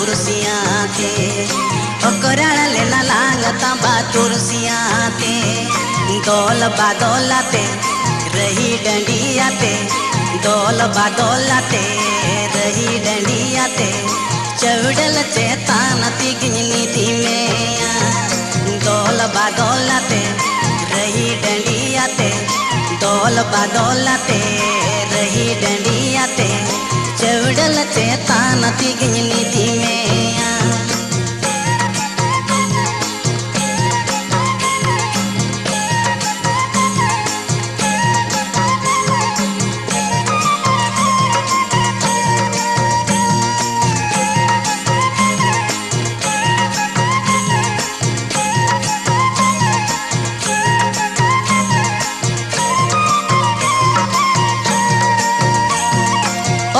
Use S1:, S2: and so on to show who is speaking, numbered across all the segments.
S1: तुरसियां ते ओकराल लेना लांग तांबा तुरसियां ते दौल बादौलाते रही डंडियाते दौल बादौलाते रही डंडियाते चौड़ल चेतान तिगनी धीमे दौल बादौलाते रही डंडियाते दौल बादौलाते रही डंडियाते चौड़ल चेतान तिगनी धीमे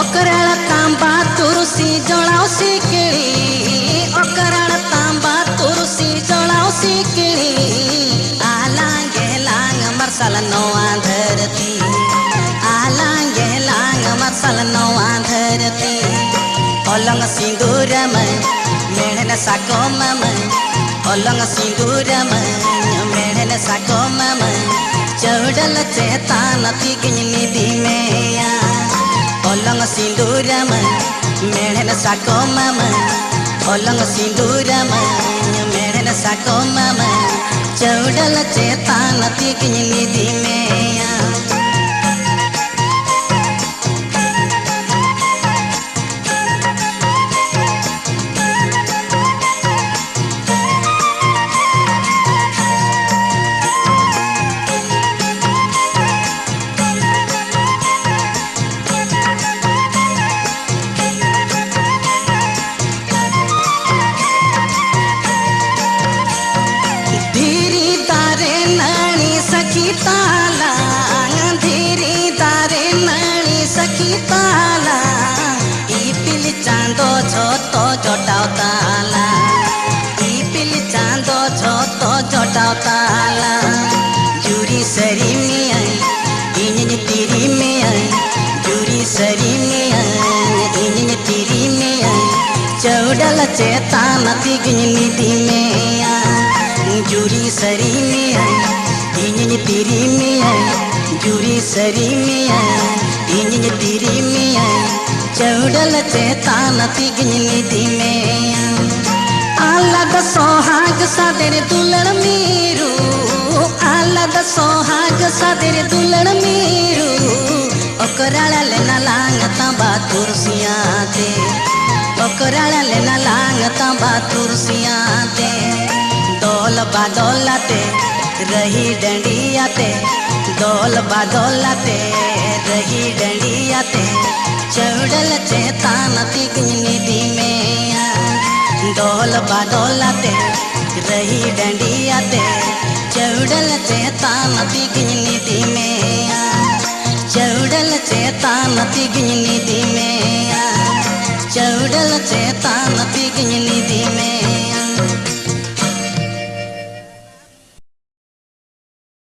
S1: ओकराल तांबा तुरसी जलावसी केड़ी ओकराल तांबा तुरसी जलावसी केड़ी आलांगे लांग मरसल नौआ धरती आलांगे लांग मरसल नौआ धरती ओलंग सिंदूर में मेढ़न साको में ओलंग सिंदूर में मेढ़न साको में चौड़ल चेतान तिगनी धीमे ओलंग सिंदूर में मेढ़न साको में ओलंग सिंदूर में मेढ़न साको में चौड़ल चेतान तिगनी धीमे ताला धीरी तारे नणी सखी ताला ई पिल चांदो छोतो जोटाव ताला ई पिल चांदो छोतो जोटाव ताला जूरी सरी में आई इन तेरी में आई जूरी सरी में आई इन तेरी में आई चौड़ल चेतान तिगनी धीमे जूरी सरी में आई इंजन तेरी में आई जूरी सरी में आई इंजन तेरी में आई चौड़ल चेतान तिगनी धीमे आलद सोहाग सादेर दुलड़ मीरू आलद सोहाग सादेर दुलड़ मीरू ओकराल लेना लांग तांबा तुरसियां ते ओकराल लेना लांग तांबा तुरसियां ते दौल बादौलाते रही डंडियाते दौल बादौलाते रही डंडियाते चौड़ल चेतान तिगनी धीमे दौल बादौलाते रही डंडियाते चौड़ल चेतान तिगनी धीमे चौड़ल चेतान तिगनी धीमे चौड़ल चेतान तिगनी धीमे।